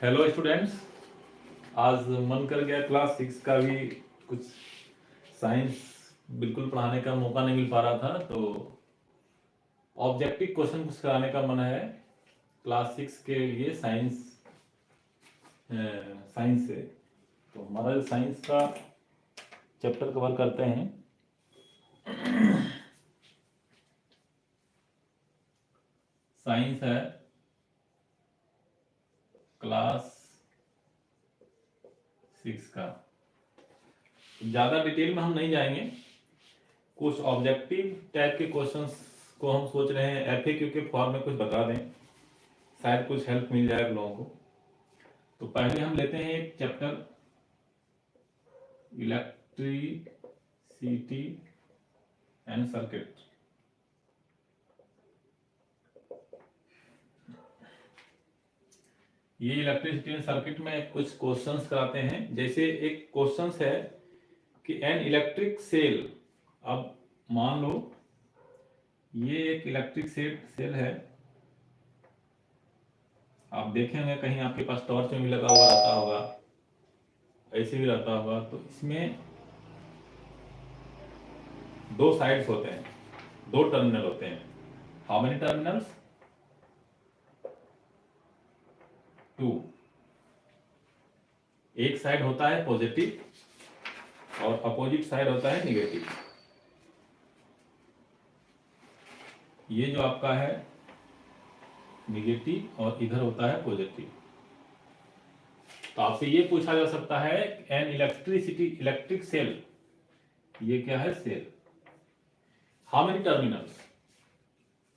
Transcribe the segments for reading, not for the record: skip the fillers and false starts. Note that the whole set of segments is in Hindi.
Hello students. आज मन कर गया क्लास 6 का भी कुछ साइंस बिल्कुल पढ़ाने का मौका नहीं मिल पा रहा था, तो ऑब्जेक्टिव क्वेश्चन कुछ कराने का मन है क्लास 6 के लिए साइंस से। तो हमारा साइंस का चैप्टर कवर करते हैं। साइंस है क्लास 6 का। ज़्यादा डिटेल में हम नहीं जाएंगे, कुछ ऑब्जेक्टिव टाइप के क्वेश्चंस को हम सोच रहे हैं एफएक्यू के फॉर्म में कुछ बता दें, शायद कुछ हेल्प मिल जाए आप लोगों को। तो पहले हम लेते हैं एक चैप्टर इलेक्ट्रिसिटी एंड सर्किट। ये इलेक्ट्रिसिटी एंड सर्किट में कुछ क्वेश्चंस कराते हैं। जैसे एक क्वेश्चंस है कि एन इलेक्ट्रिक सेल, अब मान लो ये एक इलेक्ट्रिक सेल है, आप देखेंगे कहीं आपके पास टॉर्च में भी लगा हुआ रहता होगा, ऐसे भी रहता होगा। तो इसमें दो साइड्स होते हैं, दो टर्मिनल होते हैं। How many terminals? 2। एक साइड होता है पॉजिटिव और अपोजिट साइड होता है निगेटिव। ये जो आपका है निगेटिव और इधर होता है पॉजिटिव। तो आपसे ये पूछा जा सकता है एन इलेक्ट्रिक सेल, ये क्या है? सेल। How many terminals?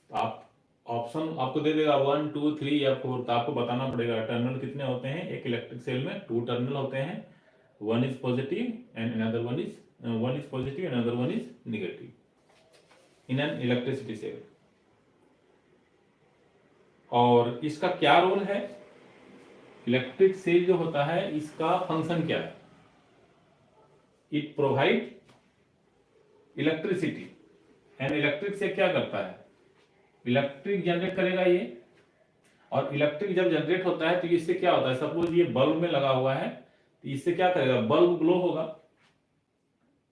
तो आप ऑप्शन आपको दे देगा 1 2 3 या 4। तो आपको बताना पड़ेगा टर्मिनल कितने होते हैं। एक इलेक्ट्रिक सेल में 2 टर्मिनल होते हैं, one is positive and another one is positive and another one is negative in an electricity cell. और इसका क्या रोल है? इलेक्ट्रिक सेल जो होता है इसका फंक्शन क्या है? It provide electricity and electric से क्या करता है? इलेक्ट्रिक जनरेट करेगा ये। और इलेक्ट्रिक जब जनरेट होता है तो इससे क्या होता है? सपोज ये बल्ब में लगा हुआ है तो इससे क्या करेगा? बल्ब ग्लो होगा।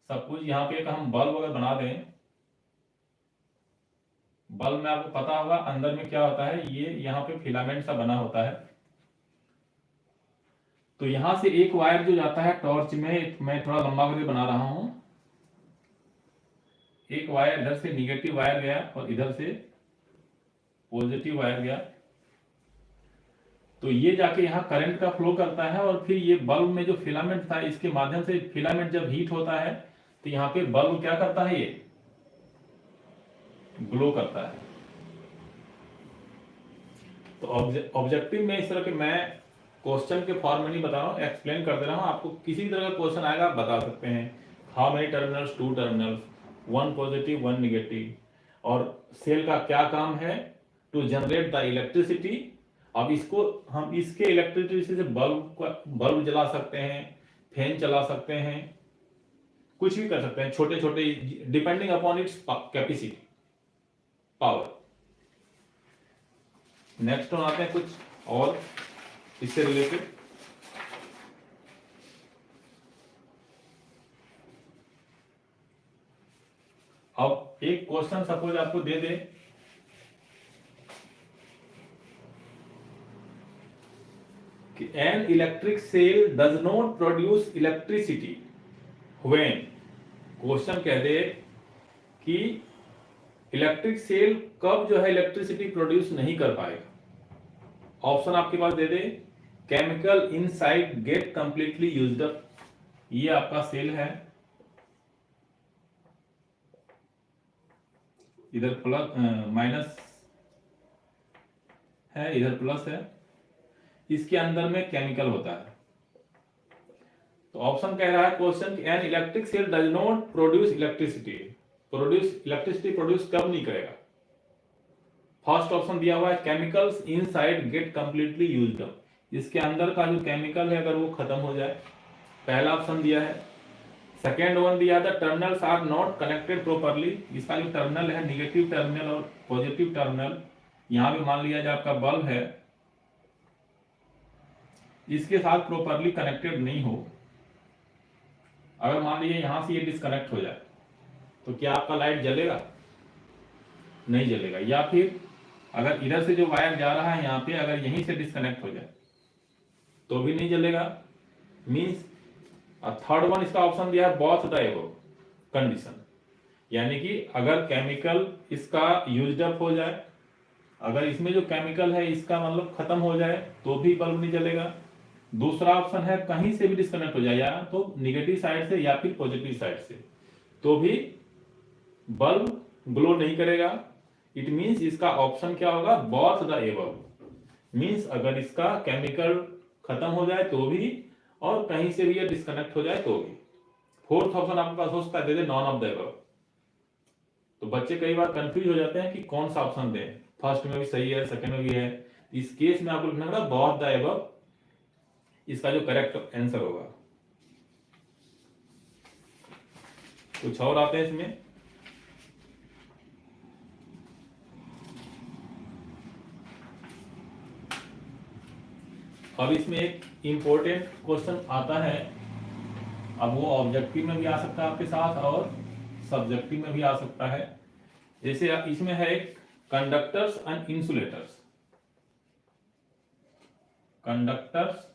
सपोज यहाँ पे एक हम बल्ब अगर बना दें, बल्ब में आपको पता होगा अंदर में क्या होता है, ये यहाँ पे फिलामेंट सा बना होता है। तो यहां से एक वायर जो जाता है टॉर्च में, मैं थोड़ा लंबा करके बना रहा हूं, एक वायर इधर से निगेटिव वायर गया और इधर से पॉजिटिव वायर गया। तो ये जाके यहाँ करंट का फ्लो करता है और फिर ये बल्ब में जो फिलामेंट था इसके माध्यम से फिलामेंट जब हीट होता है तो यहाँ पे बल्ब क्या करता है? ये ग्लो करता है। तो ऑब्जेक्टिव में इस तरह के मैं क्वेश्चन के फॉर्म में नहीं बता रहा हूँ, एक्सप्लेन कर दे रहा हूँ। आपको किसी तरह का क्वेश्चन आएगा आप बता सकते हैं। How many terminals? 2 terminals, 1 positive 1 negative. और सेल का क्या काम है? To generate the electricity. अब इसको हम इसके इलेक्ट्रिसिटी से बल्ब जला सकते हैं, फैन चला सकते हैं, कुछ भी कर सकते हैं, छोटे छोटे, depending upon its capacity, power. Next one आते हैं कुछ और इससे रिलेटेड। अब एक क्वेश्चन सपोज आपको दे दे कि an electric cell does not produce electricity when. Question कह दे कि इलेक्ट्रिक सेल कब जो है इलेक्ट्रिसिटी प्रोड्यूस नहीं कर पाएगा। ऑप्शन आपके पास दे दे, chemical inside get completely used up, ये आपका सेल है, इधर प्लस माइनस है, इधर प्लस है, इसके अंदर में केमिकल होता है। तो ऑप्शन कह रहा है question an electric cell does not produce electricity produce कब नहीं करेगा। फर्स्ट ऑप्शन दिया हुआ है chemicals inside get completely used up, इसके अंदर का जो केमिकल है अगर वो खत्म हो जाए, पहला ऑप्शन दिया है। सेकेंड वन दिया था terminals are not connected properly, इसका जो टर्मिनल है निगेटिव टर्मिनल और पॉजिटिव टर्मिनल, यहां पे मान लिया जाए आपका बल्ब है, इसके साथ प्रॉपरली कनेक्टेड नहीं हो, अगर मान लीजिए यहां से ये डिस्कनेक्ट हो जाए तो क्या आपका लाइट जलेगा? नहीं जलेगा। या फिर अगर इधर से जो वायर जा रहा है यहाँ पे अगर यहीं से डिस्कनेक्ट हो जाए तो भी नहीं जलेगा। मीन्स थर्ड वन इसका ऑप्शन दिया है बोथ द एबव कंडीशन, यानी कि अगर केमिकल इसका यूज्ड अप हो जाए, अगर इसमें जो केमिकल है इसका मतलब खत्म हो जाए तो भी बल्ब नहीं जलेगा। दूसरा ऑप्शन है कहीं से भी डिस्कनेक्ट हो जाए, या तो निगेटिव साइड से या फिर पॉजिटिव साइड से, तो भी बल्ब ग्लो नहीं करेगा। इट मींस इसका ऑप्शन क्या होगा? Both the above. मींस अगर इसका केमिकल खत्म हो जाए तो भी और कहीं से भी ये डिस्कनेक्ट हो जाए तो भी। फोर्थ ऑप्शन आपके पास हो सकता है दे दे नॉन ऑफ द एबव। तो बच्चे कई बार कंफ्यूज हो जाते हैं कि कौन सा ऑप्शन दें, फर्स्ट में भी सही है सेकंड में भी है। इस केस में आपको लिखना पड़ेगा बोथ द एबव, इसका जो करेक्ट आंसर होगा। कुछ और आते हैं इसमें। अब इसमें एक इंपॉर्टेंट क्वेश्चन आता है, अब वो ऑब्जेक्टिव में भी आ सकता है आपके साथ और सब्जेक्टिव में भी आ सकता है। जैसे इसमें है conductors and insulators. Conductors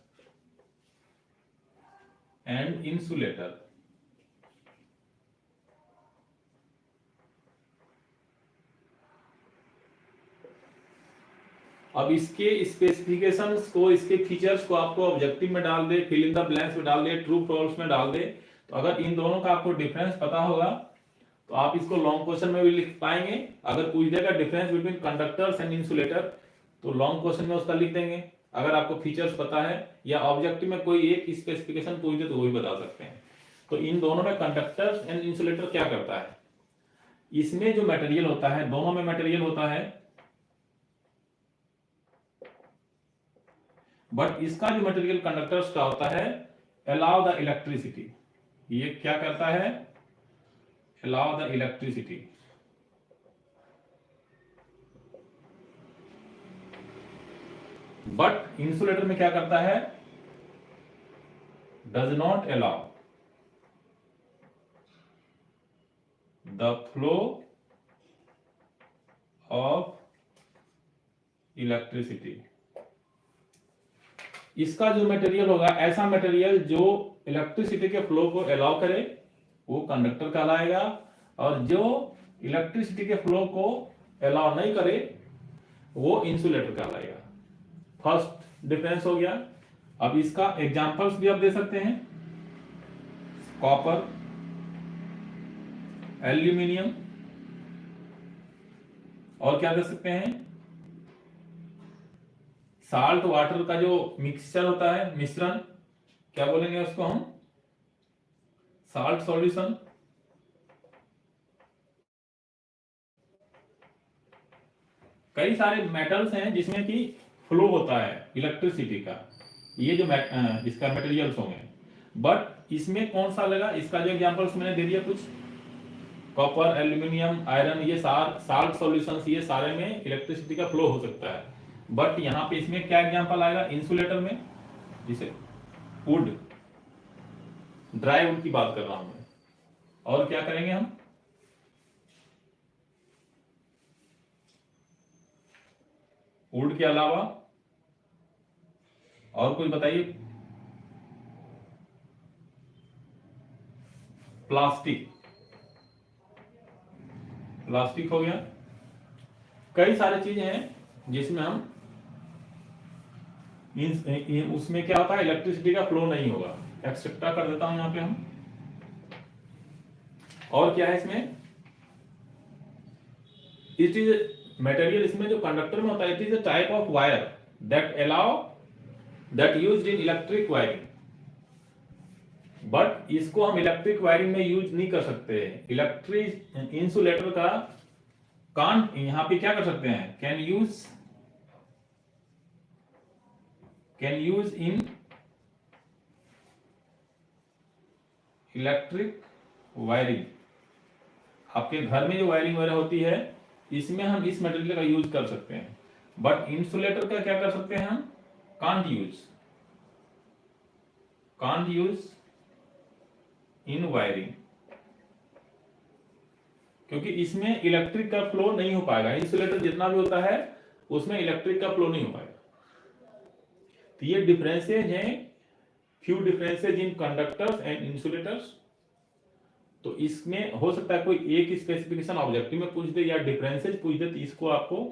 and insulator. अब इसके स्पेसिफिकेशंस को, इसके फीचर्स को आपको ऑब्जेक्टिव में डाल दे, फिल इन द ब्लैंक्स में डाल दे, ट्रू फॉल्स में डाल दे, तो अगर इन दोनों का आपको डिफरेंस पता होगा तो आप इसको लॉन्ग क्वेश्चन में भी लिख पाएंगे। अगर पूछ देगा difference between conductors and insulator तो लॉन्ग क्वेश्चन में उसका लिख देंगे। अगर आपको फीचर्स पता है या ऑब्जेक्टिव में कोई एक स्पेसिफिकेशन पूछ दे तो वो भी बता सकते हैं। तो इन दोनों में कंडक्टर्स एंड इंसुलेटर क्या करता है, इसमें जो मटेरियल होता है, दोनों में मटेरियल होता है, बट इसका जो मटेरियल कंडक्टर्स का होता है अलाउ द इलेक्ट्रिसिटी। ये क्या करता है? Allow the electricity. But insulator में क्या करता है? Does not allow the flow of electricity. इसका जो मटेरियल होगा, ऐसा मटेरियल जो इलेक्ट्रिसिटी के फ्लो को अलाउ करे वो कंडक्टर कहलाएगा, और जो इलेक्ट्रिसिटी के फ्लो को अलाउ नहीं करे वो इंसुलेटर कहलाएगा। फर्स्ट डिफरेंस हो गया। अब इसका एग्जांपल्स भी आप दे सकते हैं, कॉपर, एल्यूमिनियम, और क्या दे सकते हैं? साल्ट वाटर का जो मिक्सचर होता है, मिश्रण, क्या बोलेंगे उसको हम? Salt solution. कई सारे मेटल्स हैं जिसमें कि फ्लो होता है इलेक्ट्रिसिटी का, ये जो इसका मटेरियल्स होंगे। बट इसमें कौन सा लगा? इसका जो एग्जांपल्स मैंने दे दिया कुछ, कॉपर, एल्यूमिनियम, आयरन, ये साल्ट सॉल्यूशंस, ये सारे में इलेक्ट्रिसिटी का फ्लो हो सकता है। बट यहाँ पे इसमें क्या एग्जांपल आएगा? इंसुलेटर में जिसे वुड, ड्राई वुड की बात कर रहा हूं मैं। और क्या करेंगे हम? वुड के अलावा और कुछ बताइए। प्लास्टिक, प्लास्टिक हो गया। कई सारी चीजें हैं जिसमें हम उसमें क्या होता है? इलेक्ट्रिसिटी का फ्लो नहीं होगा। एक्सेप्टा कर देता हूं यहां पे हम। और क्या है इसमें? इट इज मटेरियल, इसमें जो कंडक्टर में होता है, it is a type of wire that allow that used in electric wiring. But इसको हम इलेक्ट्रिक वायरिंग में यूज नहीं कर सकते। इलेक्ट्रिक इंसुलेटर का कांट यहां पे क्या कर सकते हैं? Can use in electric wiring. आपके घर में जो वायरिंग वगैरह होती है इसमें हम इस मटेरियल का यूज कर सकते हैं। बट इंसुलेटर का क्या कर सकते हैं हम? Can't use. Can't use in wiring, क्योंकि इसमें इलेक्ट्रिक का फ्लो नहीं हो पाएगा। इंसुलेटर जितना भी होता है उसमें इलेक्ट्रिक का फ्लो नहीं हो पाएगा। तो ये डिफरेंसेज हैं, few differences in conductors and insulators. तो इसमें हो सकता है कोई एक स्पेसिफिकेशन ऑब्जेक्टिव में पूछ दे या डिफरेंसेज पूछ दे, तो इसको आपको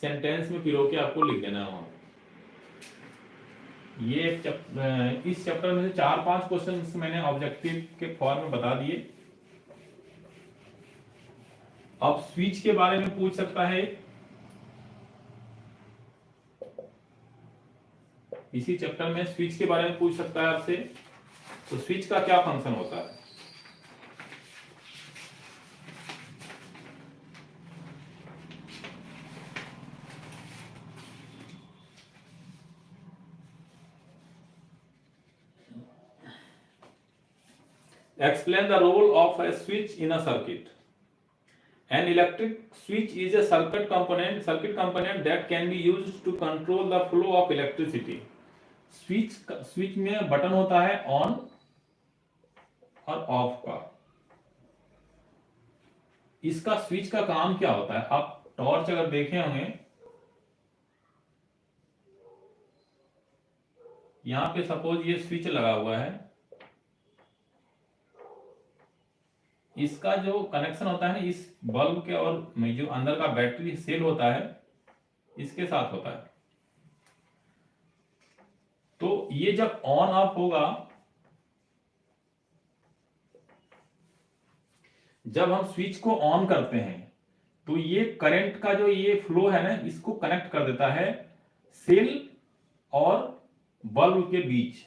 सेंटेंस में पिरो के आपको लिख देना है। ये इस चैप्टर में से 4-5 क्वेश्चंस मैंने ऑब्जेक्टिव के फॉर्म में बता दिए। अब स्विच के बारे में पूछ सकता है, इसी चैप्टर में स्विच के बारे में पूछ सकता है आपसे। तो स्विच का क्या फंक्शन होता है? Explain the role of a switch in a circuit. An electric switch is a circuit component that can be used to control the flow of electricity. Switch में बटन होता है ऑन और ऑफ का। इसका स्विच का काम क्या होता है? आप टॉर्च अगर देखे होंगे, यहां पे सपोज ये स्विच लगा हुआ है, इसका जो कनेक्शन होता है ना इस बल्ब के और जो अंदर का बैटरी सेल होता है इसके साथ होता है। तो ये जब ऑन ऑफ होगा, जब हम स्विच को ऑन करते हैं तो ये करंट का जो ये फ्लो है ना इसको कनेक्ट कर देता है सेल और बल्ब के बीच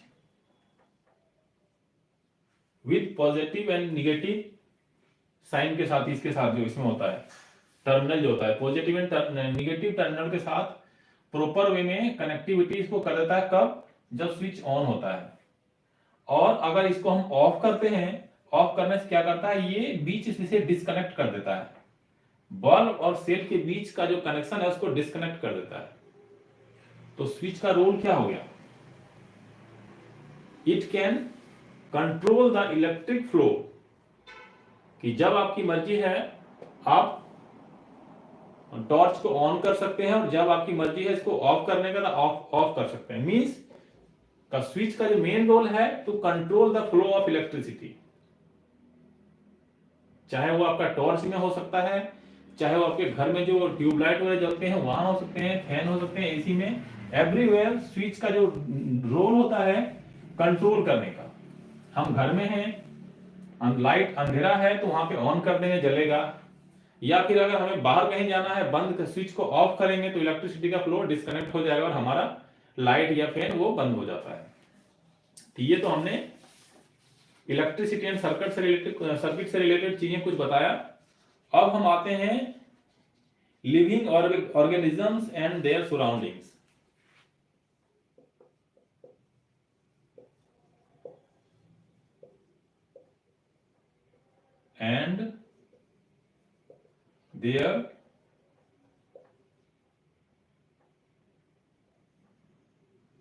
with positive and negative sign के साथ। इसके साथ जो इसमें होता है टर्मिनल जो होता है पॉजिटिव एंड निगेटिव टर्मिनल के साथ प्रॉपर वे में कनेक्टिविटी इसको कर देता है। कब? जब स्विच ऑन होता है। और अगर इसको हम ऑफ करते हैं, ऑफ करने से क्या करता है, ये बीच से डिस्कनेक्ट कर देता है। बल्ब और सेल के बीच का जो कनेक्शन है उसको डिस्कनेक्ट कर देता है। तो स्विच का रोल क्या हो गया? It can control the electric flow, कि जब आपकी मर्जी है आप टॉर्च को ऑन कर सकते हैं और जब आपकी मर्जी है इसको ऑफ करने का तो ऑफ कर सकते हैं। मींस का स्विच का जो मेन रोल है to control the flow of electricity. चाहे वो आपका टॉर्च में हो सकता है, चाहे वो आपके घर में जो ट्यूबलाइट वगैरह जलते हैं वहां हो सकते हैं, फैन हो सकते हैं, एसी में, एवरीवेयर स्विच का जो रोल होता है कंट्रोल करने का। हम घर में हैं, लाइट अंधेरा है तो वहां पे ऑन कर देंगे जलेगा, या फिर अगर हमें बाहर कहीं जाना है बंद स्विच को ऑफ करेंगे तो इलेक्ट्रिसिटी का फ्लो डिस्कनेक्ट हो जाएगा और हमारा लाइट या फैन वो बंद हो जाता है। तो ये तो हमने इलेक्ट्रिसिटी एंड सर्किट से रिलेटेड चीजें कुछ बताया। अब हम आते हैं living organisms and there surroundings. And there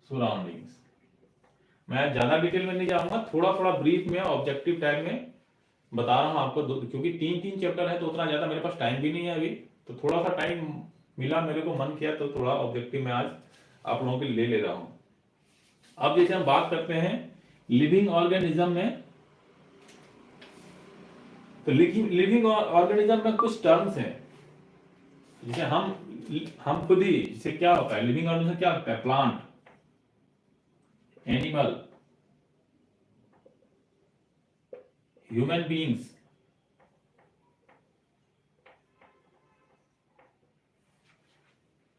surroundings. मैं ज्यादा डिटेल में नहीं जाऊंगा, थोड़ा थोड़ा ब्रीफ में ऑब्जेक्टिव टाइप में बता रहा हूं आपको, क्योंकि 3 चैप्टर है तो उतना ज्यादा मेरे पास टाइम भी नहीं है अभी। तो थोड़ा सा टाइम मिला, मेरे को मन किया तो थोड़ा ऑब्जेक्टिव में आज आप लोगों के लिए ले रहा हूं। अब जैसे हम बात करते हैं लिविंग ऑर्गेनिज्म में, तो लिविंग ऑर्गेनिज्म में कुछ टर्म्स हैं जैसे हम खुद ही, जैसे क्या होता है लिविंग ऑर्गेनिज्म क्या होता है? Plant, animal, human beings,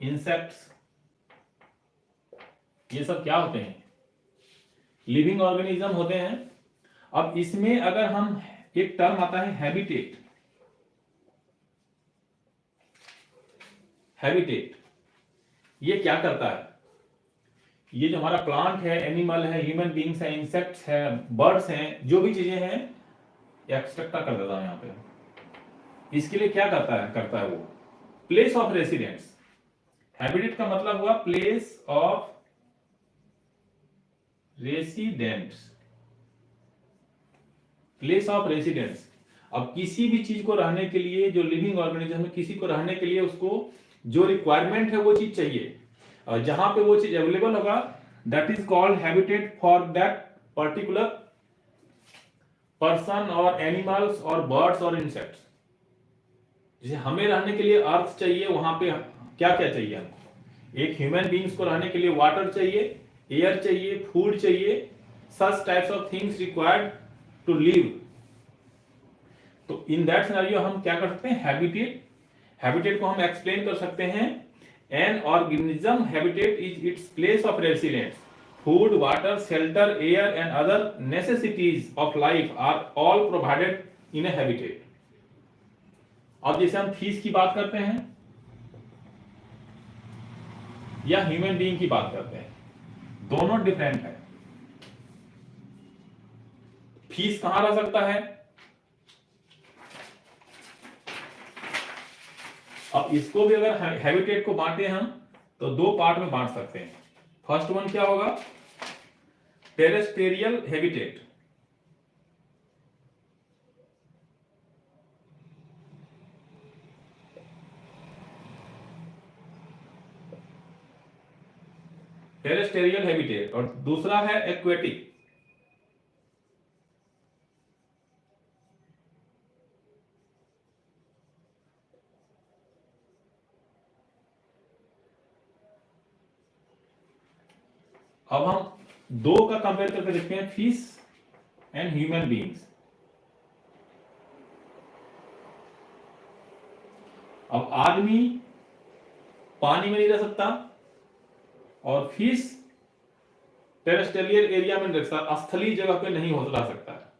insects, ये सब क्या होते हैं? लिविंग ऑर्गेनिज्म होते हैं। अब इसमें अगर हम एक टर्म आता है हैबिटेट। हैबिटेट ये क्या करता है? ये जो हमारा प्लांट है, एनिमल है, ह्यूमन बीइंग्स है, इंसेक्ट्स है, बर्ड्स हैं, जो भी चीजें हैं, एक्सट्रैक्ट कर देता हूं यहां पे। इसके लिए क्या करता है वो प्लेस ऑफ रेसिडेंस। हैबिटेट का मतलब हुआ place of residents. Place of residence. अब किसी भी चीज को रहने के लिए, जो लिविंग ऑर्गेनिज्म है, किसी को रहने के लिए उसको जो रिक्वायरमेंट है वो चीज चाहिए, और जहां पे वो चीज अवेलेबल होगा that is called habitat for that particular person और एनिमल्स और बर्ड्स और इंसेक्ट्स। जैसे हमें रहने के लिए अर्थ चाहिए, वहां पे क्या क्या चाहिए हमको? एक ह्यूमन बींग्स को रहने के लिए वाटर चाहिए, एयर चाहिए, फूड चाहिए, such types of things required to live. तो इन दैट सिनेरियो हम क्या कर सकते हैं? हैबिटेट। हैबिटेट को हम एक्सप्लेन कर सकते हैं, an organism habitat is its place of residence. Food, water, shelter, air and other necessities of life are all provided in a habitat. अब जैसे हम फीस की बात करते हैं या ह्यूमन बीइंग की बात करते हैं, दोनों डिफरेंट है। फीस कहां रह सकता है? अब इसको भी अगर हैबिटेट को बांटे हम तो दो पार्ट में बांट सकते हैं। फर्स्ट वन क्या होगा? Terrestrial habitat. टेरेस्ट्रियल हैबिटेट, और दूसरा है एक्वेटिक। अब हम दो का कंपेयर करके देखते हैं, फिश एंड ह्यूमन बीइंग्स। अब आदमी पानी में नहीं रह सकता और फिश टेरेस्ट्रियल एरिया में नहीं रह सकता, स्थलीय जगह पे नहीं हो रह सकता है।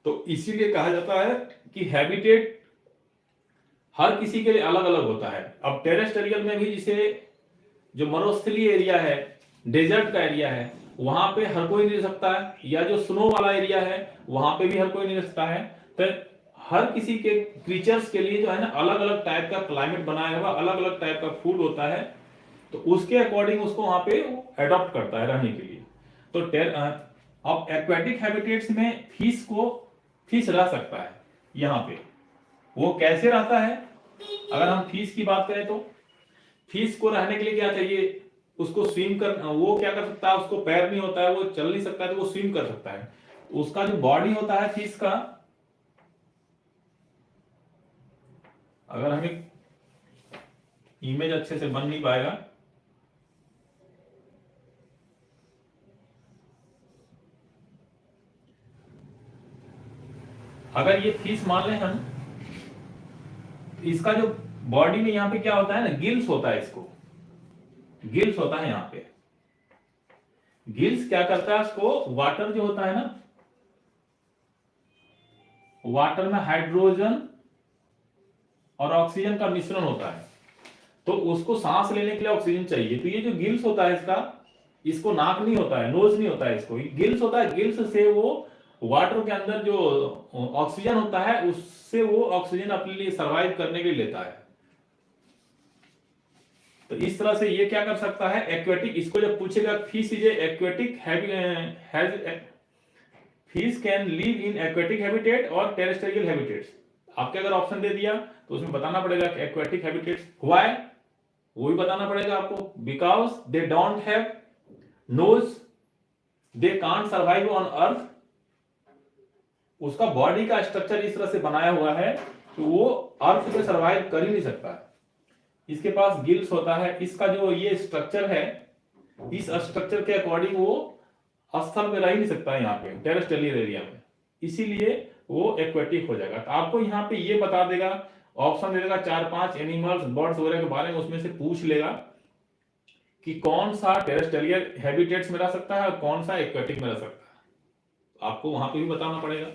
तो इसीलिए कहा जाता है कि हैबिटेट हर किसी के लिए अलग अलग होता है। अब टेरेस्ट्रियल में भी जैसे जो मरुस्थलीय एरिया है, डेजर्ट का एरिया है, वहां पे हर कोई नहीं रह सकता है, या जो स्नो वाला एरिया है वहां पे भी हर कोई नहीं रह सकता है। तो हर किसी के क्रीचर्स के लिए जो है ना अलग अलग टाइप का क्लाइमेट बनाया हुआ, अलग अलग टाइप का फूड होता है, तो उसके अकॉर्डिंग उसको वहां पे एडॉप्ट करता है रहने के लिए। तो अब एक्वेटिक हैबिटेट्स में फिश रह सकता है। यहाँ पे वो कैसे रहता है? अगर हम फिश की बात करें तो फिश को रहने के लिए क्या चाहिए? उसको स्विम कर, वो क्या कर सकता है? उसको पैर नहीं होता है, वो चल नहीं सकता है, तो वो स्विम कर सकता है। उसका जो बॉडी होता है फिश का, अगर हमें इमेज अच्छे से बन नहीं पाएगा, अगर ये फिश मान लें हम, इसका जो बॉडी में यहाँ पे क्या होता है ना, गिल्स होता है, इसको गिल्स होता है यहाँ पे। गिल्स क्या करता है? उसको वाटर जो होता है ना, वाटर में हाइड्रोजन और ऑक्सीजन का मिश्रण होता है, तो उसको सांस लेने के लिए ऑक्सीजन चाहिए। तो ये जो गिल्स होता है इसका, इसको नाक नहीं होता है, नोज नहीं होता है, इसको गिल्स होता है। गिल्स से वो वाटर के अंदर जो ऑक्सीजन होता है उससे वो ऑक्सीजन अपने लिए सर्वाइव करने के लिए लेता है। तो इस तरह से ये क्या कर सकता है? एक्वेटिक। इसको जब पूछेगा fish is aquatic fish can live in aquatic habitat और टेरेस्ट्रियल हैबिटेट्स, आपके अगर ऑप्शन दे दिया तो उसमें बताना पड़ेगा कि एक्वेटिक हैबिटेट्स हुआ है, वो भी बताना पड़ेगा आपको। Because they don't have nose, they can't survive on earth. उसका बॉडी का स्ट्रक्चर इस तरह से बनाया हुआ है कि वो अर्थ पे सर्वाइव कर ही नहीं सकता है। इसके पास गिल्स होता है, इसका जो ये स्ट्रक्चर है, इस स्ट्रक्चर के अकॉर्डिंग वो स्थल में रह ही नहीं सकता है यहाँ पे टेरेस्ट्रियल एरिया में, इसीलिए वो एक्वेटिक हो जाएगा। तो आपको यहाँ पे ये बता देगा, ऑप्शन दे देगा 4-5 एनिमल्स, बर्ड्स वगैरह के बारे में, उसमें से पूछ लेगा कि कौन सा टेरेस्ट्रियल हैबिटेट्स में रह सकता है और कौन सा एक्वेटिक में रह सकता है, आपको वहां पे भी बताना पड़ेगा।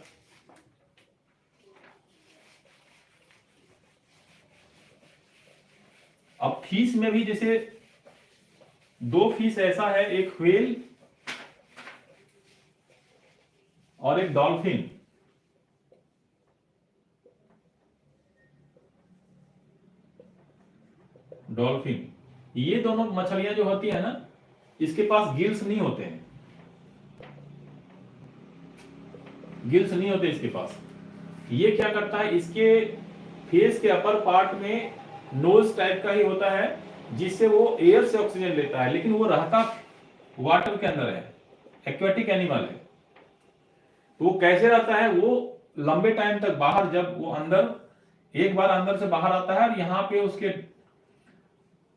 अब फिश में भी जैसे दो फिश ऐसा है, एक व्हेल और एक डॉल्फिन। डॉल्फिन, ये दोनों मछलियां जो होती है ना, इसके पास गिल्स नहीं होते हैं। गिल्स नहीं होते इसके पास। ये क्या करता है, इसके फेस के अपर पार्ट में नोज टाइप का ही होता है, जिससे वो एयर से ऑक्सीजन लेता है, लेकिन वो रहता वाटर के अंदर है, एक्वेटिक एनिमल है। तो वो कैसे रहता है, वो लंबे टाइम तक बाहर, जब वो अंदर एक बार अंदर से बाहर आता है और यहाँ पे उसके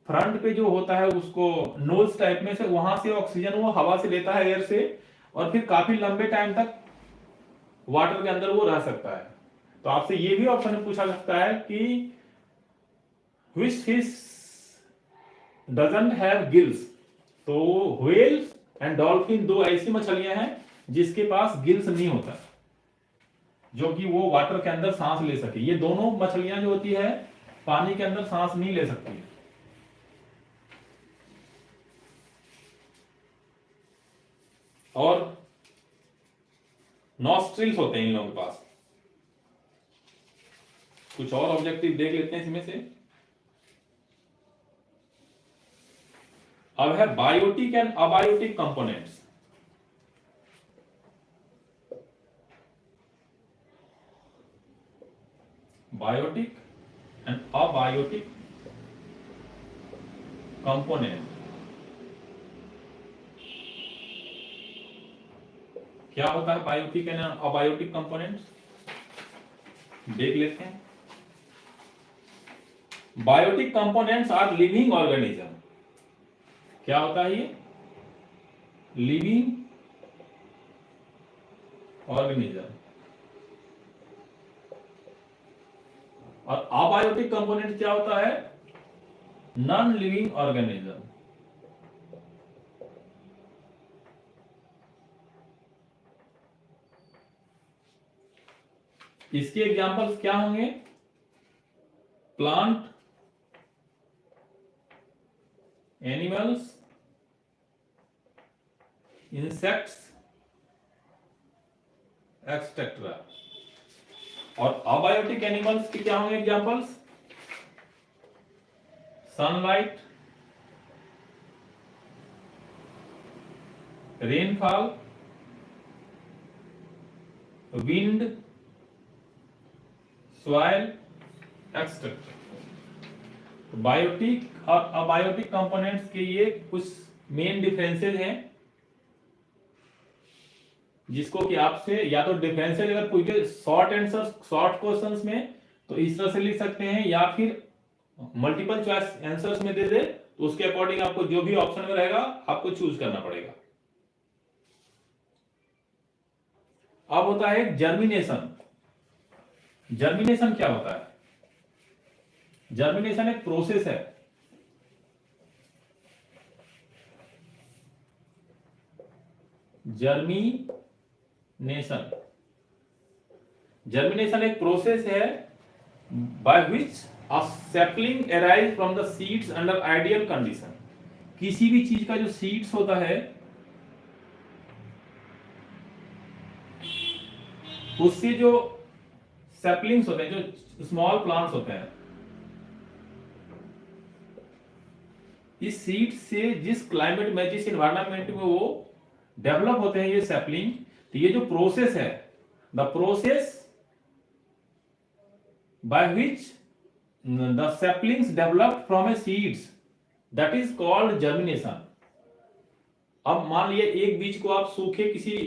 फ्रंट पे जो होता है उसको नोज टाइप में से, वहां से ऑक्सीजन वो हवा से लेता है, एयर से, और फिर काफी लंबे टाइम तक वाटर के अंदर वो रह सकता है। तो आपसे ये भी ऑप्शन पूछा सकता है कि which fish doesn't have gills. तो व्हेल एंड डॉल्फिन दो ऐसी मछलियां हैं जिसके पास गिल्स नहीं होता, जो कि वो वाटर के अंदर सांस ले सके। ये दोनों मछलियां जो होती है पानी के अंदर सांस नहीं ले सकती। और नॉस्ट्रिल्स होते हैं इन लोगों के पास। कुछ और ऑब्जेक्टिव देख लेते हैं इसमें से। अब है biotic and abiotic components. Biotic and abiotic component क्या होता है? बायोटिक एंड अबायोटिक कंपोनेंट्स देख लेते हैं। Biotic components are living organism. क्या होता है ये? Living organism. और अबायोटिक कंपोनेंट क्या होता है? Non living organism. इसके एग्जांपल्स क्या होंगे? Plant, animals, insects, etcetera. और अबायोटिक एनिमल्स के क्या होंगे examples? Sunlight, rainfall, wind, soil, etcetera. Biotic और अबायोटिक कंपोनेंट्स के ये कुछ मेन डिफरेंसेस हैं, जिसको कि आपसे या तो डिफरेंसेस अगर पूछे शॉर्ट आंसर, शॉर्ट क्वेश्चंस में तो इस तरह से लिख सकते हैं, या फिर मल्टीपल चॉइस आंसर्स में दे दे तो उसके अकॉर्डिंग आपको जो भी ऑप्शन में रहेगा आपको चूज करना पड़ेगा। अब होता है जर्मिनेशन। जर्मिनेशन क्या होता है? जर्मिनेशन एक प्रोसेस है। जर्मिनेशन एक प्रोसेस है by which a sapling arise from the seeds under ideal condition. किसी भी चीज का जो सीड्स होता है उससे जो सैपलिंग्स होते हैं, जो स्मॉल प्लांट्स होते हैं, इस सीड से जिस क्लाइमेट में, जिस एनवायरमेंट में वो डेवलप होते हैं ये सैपलिंग, तो ये जो प्रोसेस है, the process by which the saplings develop from A seeds, that is called germination. अब मान लिया एक बीज को आप सूखे किसी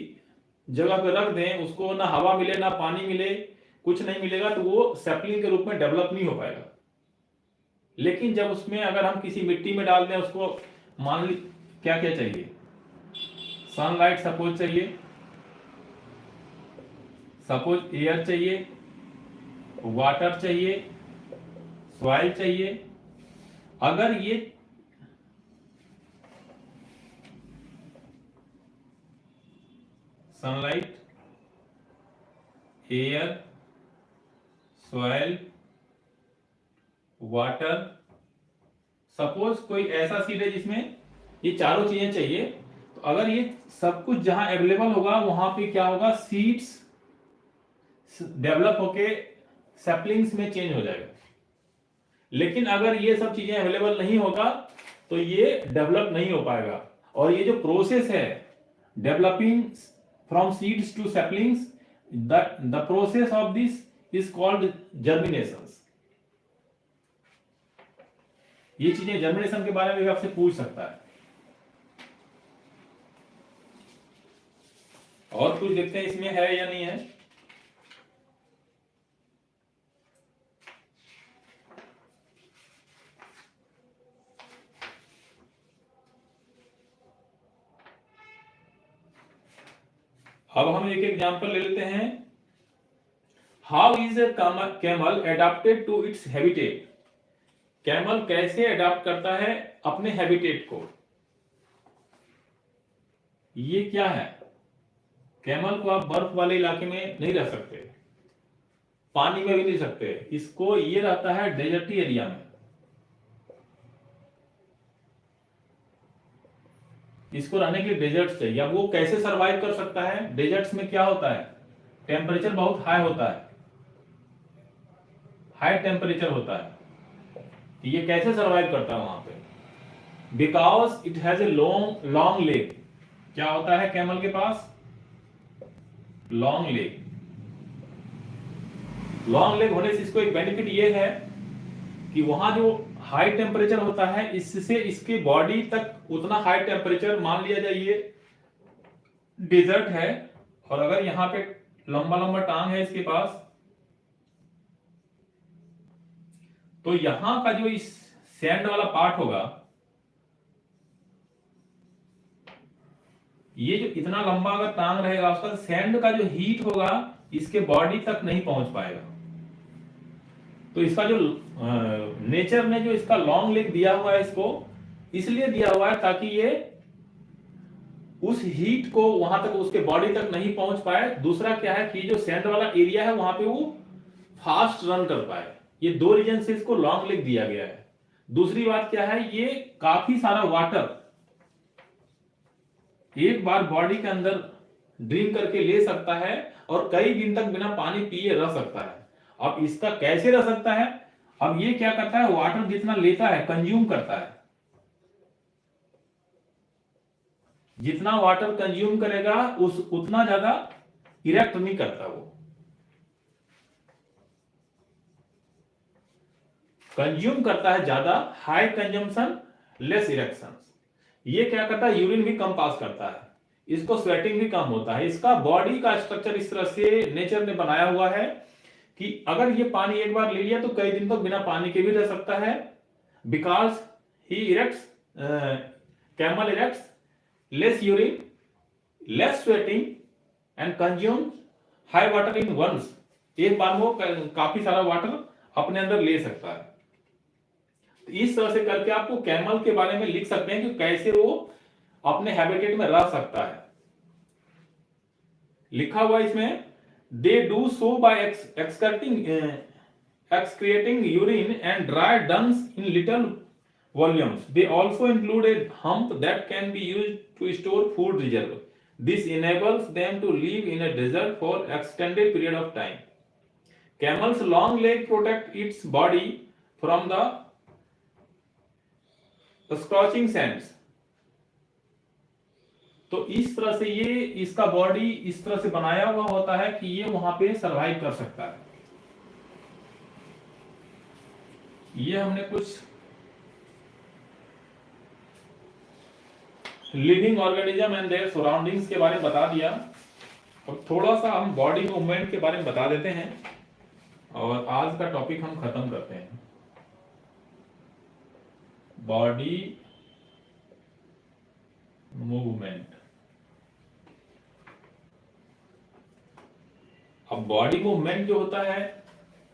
जगह पे रख दें, उसको ना हवा मिले ना पानी मिले, कुछ नहीं मिलेगा, तो वो सैपलिंग के रूप में डेवलप नहीं हो पाएगा। लेकिन जब उसमें अगर हम किसी मिट्टी में डाल दें उसको, मान ली क्या क्या चाहिए? सनलाइट सपोज चाहिए, सपोज एयर चाहिए, वाटर चाहिए, सॉइल चाहिए। अगर ये sunlight, air, soil, water, suppose कोई ऐसा सीड है जिसमें ये चारों चीजें चाहिए, तो अगर ये सब कुछ जहां अवेलेबल होगा वहां पे क्या होगा? सीड्स डेवलप होके सैपलिंग्स में चेंज हो जाएगा। लेकिन अगर ये सब चीजें अवेलेबल नहीं होगा तो ये डेवलप नहीं हो पाएगा। और ये जो प्रोसेस है developing from seeds to saplings, the process of this is called germination. ये चीजें जर्मिनेशन के बारे में भी आपसे पूछ सकता है। और कुछ देखते हैं इसमें है या नहीं है। अब हम एक एग्जांपल ले लेते हैं। How is a camel adapted to its habitat. Camel कैसे अडॉप्ट करता है अपने हैबिटेट को। ये क्या है, कैमल को आप बर्फ वाले इलाके में नहीं रह सकते, पानी में भी नहीं सकते, इसको ये रहता है डेजर्टी एरिया में। इसको रहने के लिए डेजर्ट चाहिए। अब वो कैसे सरवाइव कर सकता है, डेजर्ट्स में क्या होता है, टेम्परेचर बहुत हाई होता है, हाई टेम्परेचर होता है। ये कैसे सरवाइव करता है वहां पे, because it has a long leg. क्या होता है कैमल के पास, लॉन्ग लेग। लॉन्ग लेग होने से इसको एक बेनिफिट ये है कि वहां जो हाई टेम्परेचर होता है इससे इसकी बॉडी तक उतना हाई टेम्परेचर, मान लिया जाए डेजर्ट है और अगर यहाँ पे लंबा लंबा टांग है इसके पास, तो यहां का जो इस सैंड वाला पार्ट होगा, ये जो इतना लंबा अगर टांग रहेगा उसका सैंड का जो हीट होगा इसके बॉडी तक नहीं पहुंच पाएगा। तो इसका जो नेचर ने जो इसका लॉन्ग लेग दिया हुआ है इसको इसलिए दिया हुआ है ताकि ये उस हीट को वहां तक उसके बॉडी तक नहीं पहुंच पाए। दूसरा क्या है कि जो सैंड वाला एरिया है वहां पे वो फास्ट रन कर पाए। ये दो रीजन से इसको लॉन्ग लेग दिया गया है। दूसरी बात क्या है, ये काफी सारा वाटर एक बार बॉडी के अंदर ड्रिंक करके ले सकता है और कई दिन तक बिना पानी पिए रह सकता है। अब इसका कैसे रह सकता है, अब ये क्या करता है, वाटर जितना लेता है कंज्यूम करता है, जितना वाटर कंज्यूम करेगा उतना ज्यादा इरेक्ट नहीं करता। वो कंज्यूम करता है ज्यादा, हाई कंजम्पशन लेस इरेक्शन। ये क्या करता है, यूरिन भी कम पास करता है, इसको स्वेटिंग भी कम होता है। इसका बॉडी का स्ट्रक्चर इस तरह से नेचर ने बनाया हुआ है कि अगर ये पानी एक बार ले लिया तो कई दिन तक बिना पानी के भी रह सकता है। Because he excretes, camel excretes less urine, less sweating and consume high water in once. एक बार वो काफी सारा वाटर अपने अंदर ले सकता है। तो इस तरह से करके आपको कैमल के बारे में लिख सकते हैं कि कैसे वो अपने हैबिटेट में रह सकता है। लिखा हुआ इसमें, they do so by excreting urine and dry dungs in little volumes. They also include a hump that can be used to store food reserve. This enables them to live in a desert for extended period of time. Camel's long leg protect its body from the scorching sands. तो इस तरह से ये इसका बॉडी इस तरह से बनाया हुआ होता है कि ये वहां पे सरवाइव कर सकता है। ये हमने कुछ living organism and there surroundings के बारे में बता दिया। और थोड़ा सा हम बॉडी मूवमेंट के बारे में बता देते हैं और आज का टॉपिक हम खत्म करते हैं। Body movement. अब बॉडी मूवमेंट जो होता है,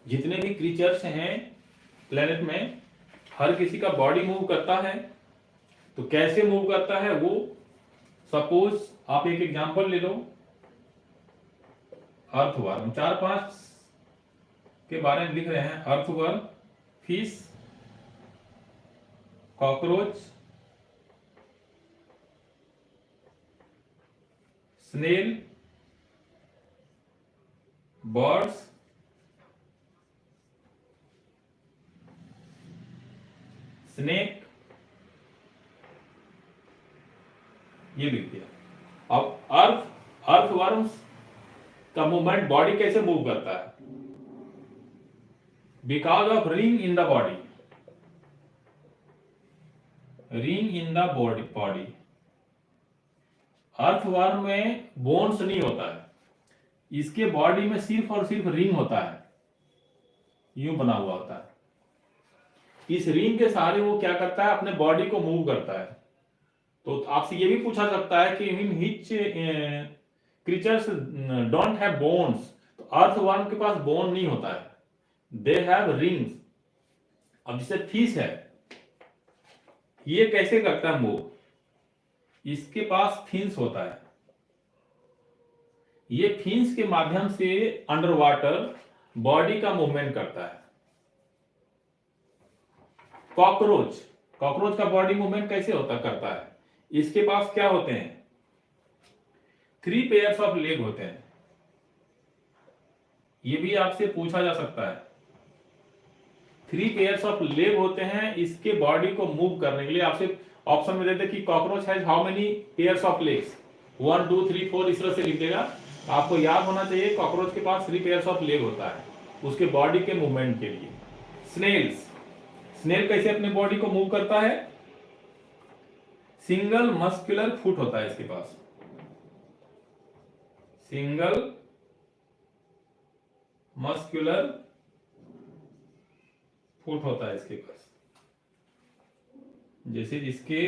जितने भी क्रीचर्स हैं प्लेनेट में, हर किसी का बॉडी मूव करता है। तो कैसे मूव करता है वो, सपोज आप एक एग्जांपल ले लो, अर्थवर्म। 4-5 के बारे में लिख रहे हैं। Earthworm, fish, cockroach, snail, birds, snake, ये लिख दिया। अब अर्थवर्म्स का मूवमेंट बॉडी कैसे मूव करता है? Because of ring in the body, ring in the body. Earthworm में बोन्स नहीं होता है, इसके बॉडी में सिर्फ और सिर्फ रिंग होता है, यूं बना हुआ होता है। इस रिंग के सहारे वो क्या करता है, अपने बॉडी को मूव करता है। तो आपसे ये भी पूछा सकता है कि in which creatures don't have bones, तो अर्थवर्म के पास बोन नहीं होता है, दे हैव रिंग्स। अब जैसे फिश है, ये कैसे करता है मूव, इसके पास फिन्स होता है, ये फिन्स के माध्यम से अंडर वाटर बॉडी का मूवमेंट करता है। कॉकरोच, कॉकरोच का बॉडी मूवमेंट कैसे होता करता है, इसके पास क्या होते हैं, 3 पेयर्स ऑफ लेग होते हैं। ये भी आपसे पूछा जा सकता है, 3 पेयर्स ऑफ लेग होते हैं इसके बॉडी को मूव करने के लिए। आपसे ऑप्शन में देते कि cockroach has how many pairs of legs, 1 2 3 4 इस तरह से लिख देगा। आपको याद होना चाहिए कॉकरोच के पास 3 पेयर्स ऑफ लेग होता है उसके बॉडी के मूवमेंट के लिए। स्नेल्स, स्नेल कैसे अपने बॉडी को मूव करता है, सिंगल मस्कुलर फुट होता है इसके पास, सिंगल मस्कुलर फुट होता है इसके पास। जैसे इसके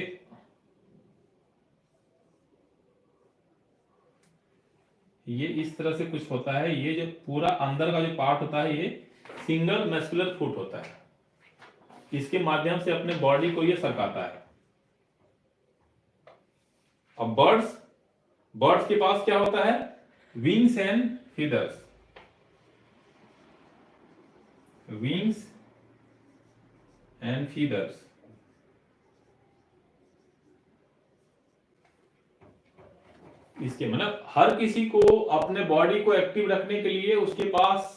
ये इस तरह से कुछ होता है, ये जो पूरा अंदर का जो पार्ट होता है ये सिंगल मस्कुलर फुट होता है, इसके माध्यम से अपने बॉडी को ये सरकाता है। अब बर्ड्स, बर्ड्स के पास क्या होता है, wings and feathers, wings and feathers. इसके मतलब हर किसी को अपने बॉडी को एक्टिव रखने के लिए उसके पास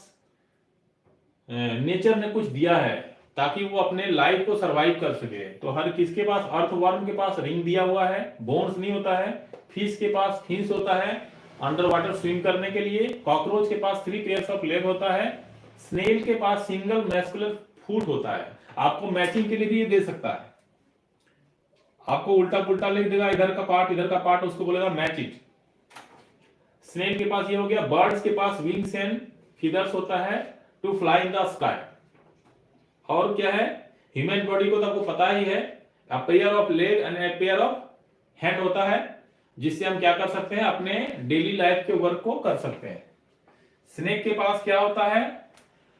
नेचर ने कुछ दिया है ताकि वो अपने लाइफ को सरवाइव कर सके। तो हर किसके पास, अर्थवर्म के पास रिंग दिया हुआ है, बोन्स नहीं होता है, फिश के पास फिन्स होता है अंडर वाटर स्विम करने के लिए, कॉकरोच के पास 3 पेयर्स ऑफ लेग होता है, स्नेल के पास सिंगल मैस्कुलर फुट होता है। आपको मैचिंग के लिए भी ये दे सकता है, आपको उल्टा पुल्टा लिख देगा, इधर का पार्ट इधर का पार्ट, उसको बोलेगा मैच इट। स्नेल के पास ये हो गया। बर्ड्स के पास विंग्स एंड फीदर्स होता है to fly in the sky. और क्या है, ह्यूमन बॉडी को तो आपको पता ही है, a pair of leg and a pair of hand होता है, जिससे हम क्या कर सकते हैं, अपने डेली लाइफ के वर्क को कर सकते हैं। स्नेक के पास क्या होता है,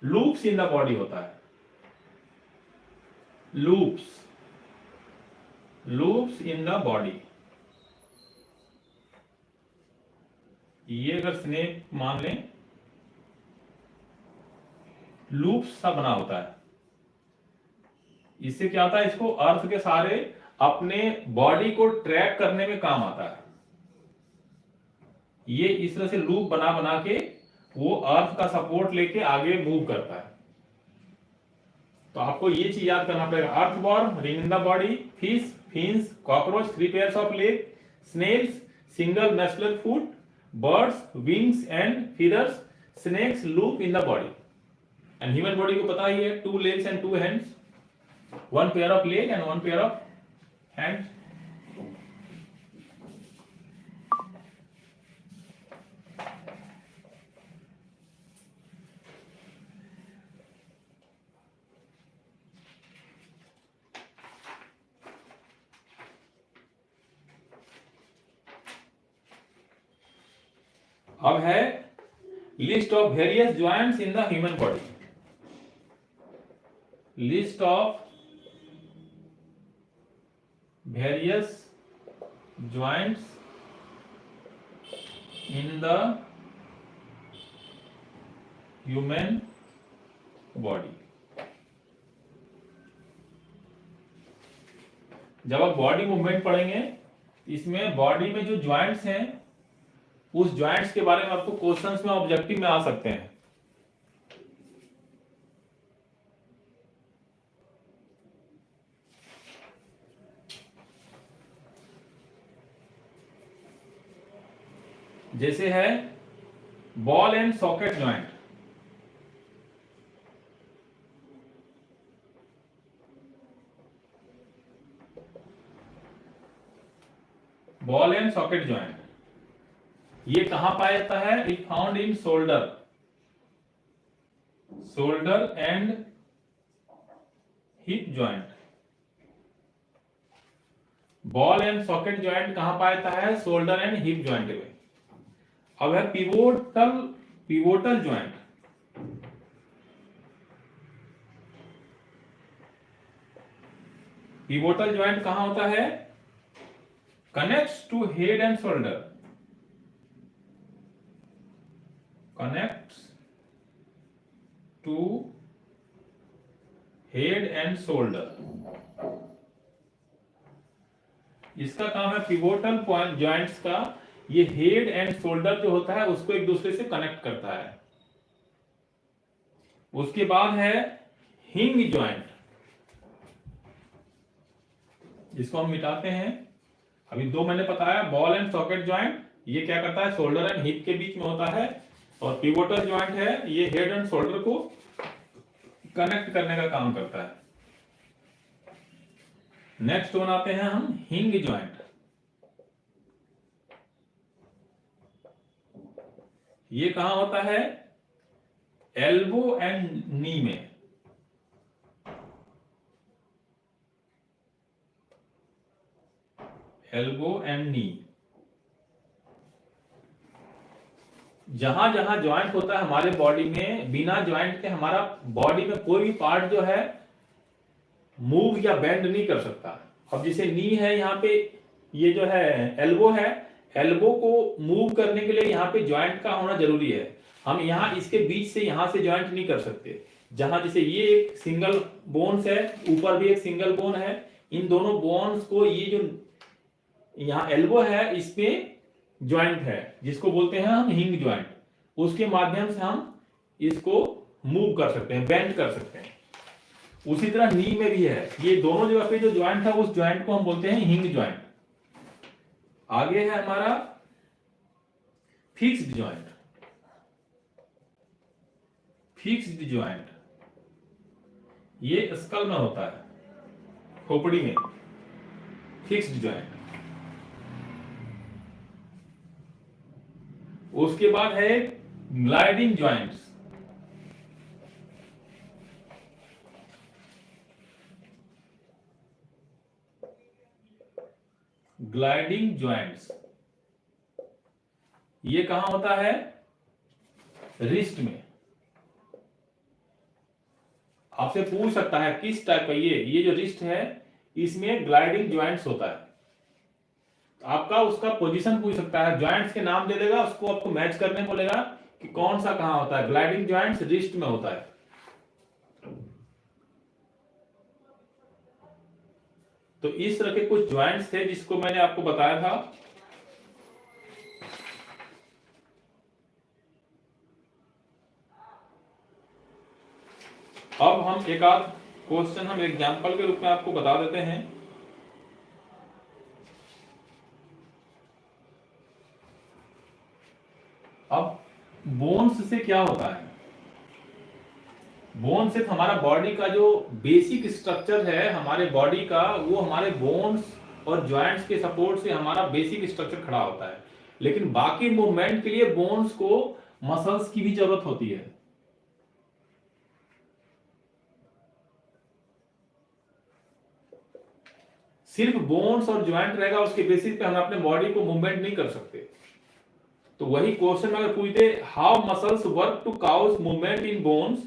लूप्स इन द बॉडी होता है, loops, loops in the body. ये अगर स्नेक मान लें, लूप्स सा बना होता है, इससे क्या होता है, इसको अर्थ के सहारे अपने बॉडी को ट्रैक करने में काम आता है। ये इस तरह से लूप बना बना के वो अर्थ का सपोर्ट लेके आगे मूव करता है। तो आपको ये चीज याद करना पड़ेगा, earthworm ring in the body, fish fins, cockroach 3 pairs of leg, snails single muscular foot, birds wings and feathers, snakes loop in the body, and human body को पता ही है 2 legs and 2 hands, 1 pair of leg and 1 pair of hands। अब है list of various joints in the human body, list of various joints in the human body. जब आप बॉडी मूवमेंट पढ़ेंगे, इसमें बॉडी में जो ज्वाइंट्स हैं उस ज्वाइंट्स के बारे में आपको क्वेश्चंस में ऑब्जेक्टिव में आ सकते हैं। जैसे है ball and socket joint, ball and socket joint ये कहां पाया जाता है? It found in shoulder, shoulder and hip joint. Ball and socket joint कहां पाया जाता है? शोल्डर एंड हिप ज्वाइंट में। अब है pivotal, pivotal joint. Pivotal joint कहां होता है? Connects to head and shoulder, connects to head and shoulder. इसका काम है पिवोटल पॉइंट ज्वाइंट्स का, ये हेड एंड शोल्डर जो होता है उसको एक दूसरे से कनेक्ट करता है। उसके बाद है हिंग ज्वाइंट, जिसको हम मिटाते हैं। अभी दो मैंने बताया, बॉल एंड सॉकेट ज्वाइंट ये क्या करता है? शोल्डर एंड हिप के बीच में होता है। और पिवोटल ज्वाइंट है, ये हेड एंड शोल्डर को कनेक्ट करने का काम करता है। नेक्स्ट वन आते हैं हम हिंग ज्वाइंट। ये कहां होता है? एल्बो एंड नी में। एल्बो एंड नी, जहां जहां ज्वाइंट होता है हमारे बॉडी में, बिना ज्वाइंट के हमारा बॉडी में कोई भी पार्ट जो है मूव या बेंड नहीं कर सकता। अब जैसे नी है, यहाँ पे ये जो है एल्बो है, एल्बो को मूव करने के लिए यहाँ पे ज्वाइंट का होना जरूरी है। हम यहाँ इसके बीच से यहाँ से ज्वाइंट नहीं कर सकते। जहां जैसे ये एक सिंगल बोन्स है, ऊपर भी एक सिंगल बोन है, इन दोनों बोन्स को ये जो यहाँ एल्बो है इसमें ज्वाइंट है, जिसको बोलते हैं हम हिंग ज्वाइंट। उसके माध्यम से हम इसको मूव कर सकते हैं, बेंड कर सकते हैं। उसी तरह नी में भी है, ये दोनों जगह पे जो ज्वाइंट है उस ज्वाइंट को हम बोलते हैं हिंग ज्वाइंट। आगे है हमारा फिक्स्ड ज्वाइंट। फिक्स्ड ज्वाइंट ये स्कल में होता है, खोपड़ी में, फिक्स्ड ज्वाइंट। उसके बाद है ग्लाइडिंग ज्वाइंट्स। ग्लाइडिंग ज्वाइंट्स ये कहां होता है? रिस्ट में। आपसे पूछ सकता है किस टाइप का, ये जो रिस्ट है इसमें ग्लाइडिंग ज्वाइंट्स होता है। आपका उसका पोजीशन पूछ सकता है, ज्वाइंट्स के नाम दे देगा, उसको आपको मैच करने बोलेगा कि कौन सा कहां होता है। ग्लाइडिंग ज्वाइंट्स रिस्ट में होता है। तो इस तरह के कुछ ज्वाइंट्स थे जिसको मैंने आपको बताया था। अब हम एक आध क्वेश्चन हम एग्जांपल के रूप में आपको बता देते हैं। अब बोन्स से क्या होता है? बोन से हमारा बॉडी का जो बेसिक स्ट्रक्चर है हमारे बॉडी का, वो हमारे बोन्स और ज्वाइंट्स के सपोर्ट से हमारा बेसिक स्ट्रक्चर खड़ा होता है। लेकिन बाकी मूवमेंट के लिए बोन्स को मसल्स की भी जरूरत होती है। सिर्फ बोन्स और ज्वाइंट रहेगा उसके बेसिस पे हम अपने बॉडी को मूवमेंट नहीं कर सकते। तो वही क्वेश्चन में अगर पूछते how muscles work to cause movement in bones,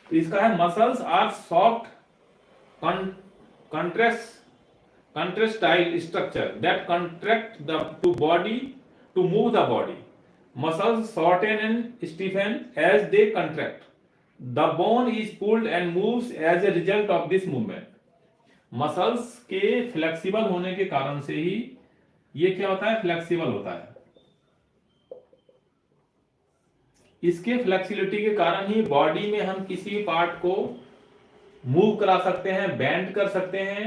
तो इसका है muscles are soft contractile structure that contract to body to move the body. Muscles shorten and stiffen as they contract. The bone is pulled and moves as a result of this movement. Muscles के फ्लेक्सिबल होने के कारण से ही ये क्या होता है? फ्लेक्सिबल होता है। इसके फ्लेक्सिबिलिटी के कारण ही बॉडी में हम किसी भी पार्ट को मूव करा सकते हैं, बेंड कर सकते हैं।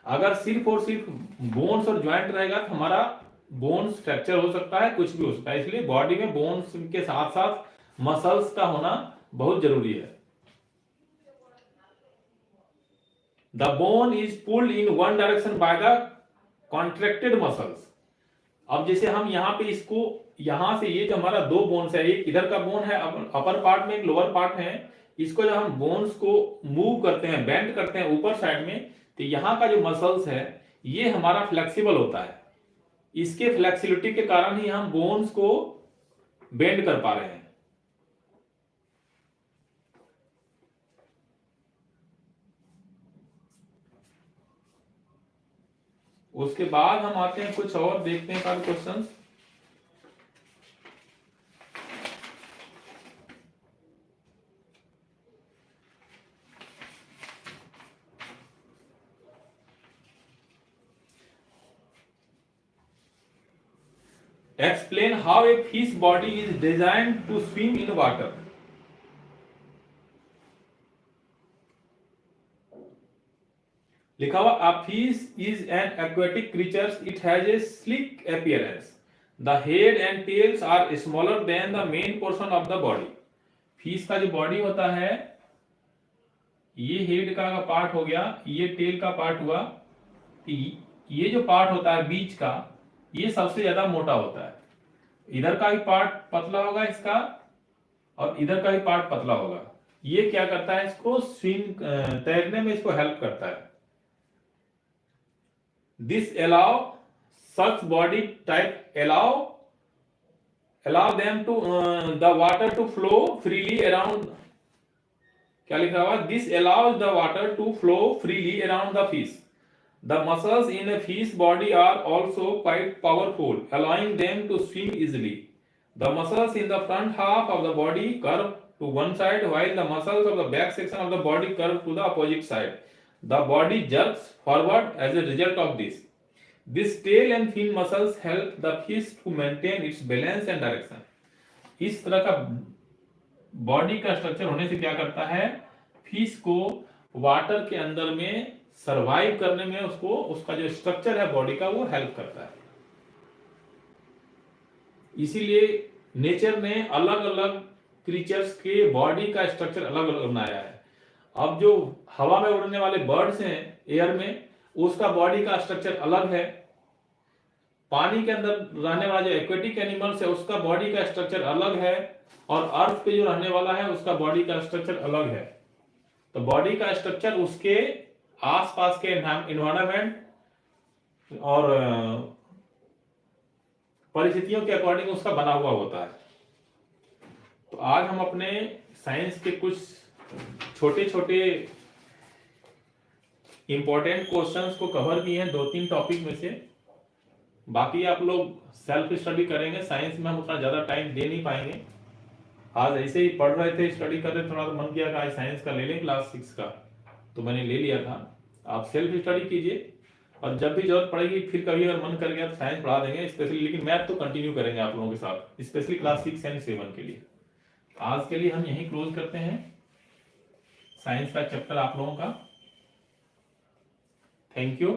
अगर सिर्फ और सिर्फ बोन्स और ज्वाइंट रहेगा तो हमारा बोन्स फ्रैक्चर हो सकता है, कुछ भी हो सकता है, इसलिए बॉडी में बोन्स के साथ साथ मसल्स का होना बहुत जरूरी है। The bone is pulled in one direction by the contracted muscles. अब जैसे हम यहाँ पे इसको, यहां से ये जो हमारा दो बोन्स है, एक इधर का बोन है अपर पार्ट में, एक लोअर पार्ट है, इसको जब हम बोन्स को मूव करते हैं, बेंड करते हैं ऊपर साइड में, तो यहाँ का जो मसल्स है ये हमारा फ्लेक्सिबल होता है। इसके फ्लेक्सिबिलिटी के कारण ही हम बोन्स को बेंड कर पा रहे हैं। उसके बाद हम आते हैं कुछ और देखते हैं सारे questions. Explain how a fish body is designed to swim in water. लिखा हुआ a fish is an aquatic creature. It has a sleek appearance. The head and tails are smaller than the main portion of the body. Fish का जो बॉडी होता है, ये हेड का पार्ट हो गया, ये टेल का पार्ट हुआ, ये जो पार्ट होता है बीच का, ये सबसे ज्यादा मोटा होता है। इधर का भी पार्ट पतला होगा इसका, और इधर का भी पार्ट पतला होगा। ये क्या करता है, इसको स्विम तैरने में इसको हेल्प करता है। This allow such body type allow them to the water to flow freely around। क्या लिखा हुआ, this allows the water to flow freely around the fish। The muscles in a fish body are also quite powerful, allowing them to swim easily। The muscles in the front half of the body curve to one side, while the muscles of the back section of the body curve to the opposite side। The body jerks forward as a result of this। This tail and fin muscles help the fish to maintain its balance and direction। इस तरह का बॉडी का स्ट्रक्चर होने से क्या करता है, फिश को वाटर के अंदर में सरवाइव करने में उसको, उसका जो स्ट्रक्चर है बॉडी का, वो हेल्प करता है। इसीलिए नेचर ने अलग अलग क्रीचर्स के बॉडी का स्ट्रक्चर अलग अलग बनाया है। अब जो हवा में उड़ने वाले बर्ड्स हैं एयर में, उसका बॉडी का स्ट्रक्चर अलग है। पानी के अंदर रहने वाला जो एक्वेटिक एनिमल्स है, उसका बॉडी का स्ट्रक्चर अलग है, और अर्थ पे जो रहने वाला है उसका बॉडी का स्ट्रक्चर अलग है। तो बॉडी का स्ट्रक्चर उसके आसपास के एनवायरनमेंट और परिस्थितियों के अकॉर्डिंग उसका बना हुआ होता है। तो आज हम अपने साइंस के कुछ छोटे छोटे इंपॉर्टेंट क्वेश्चंस को कवर किए हैं, 2-3 टॉपिक में से। बाकी आप लोग सेल्फ स्टडी करेंगे, साइंस में हम उतना ज्यादा टाइम दे नहीं पाएंगे। आज ऐसे ही पढ़ रहे थे, स्टडी कर रहे थे, थोड़ा तो मन किया कि आज साइंस का ले लें क्लास 6 का, तो मैंने ले लिया था। आप सेल्फ स्टडी कीजिए, और जब भी जरूरत पड़ेगी फिर कभी अगर मन कर गया तो साइंस पढ़ा देंगे स्पेशली, लेकिन मैथ तो कंटिन्यू करेंगे आप लोगों के साथ, स्पेशली क्लास 6 एंड 7 के लिए। आज के लिए हम यहीं क्लोज करते हैं साइंस का चैप्टर आप लोगों का। Thank you.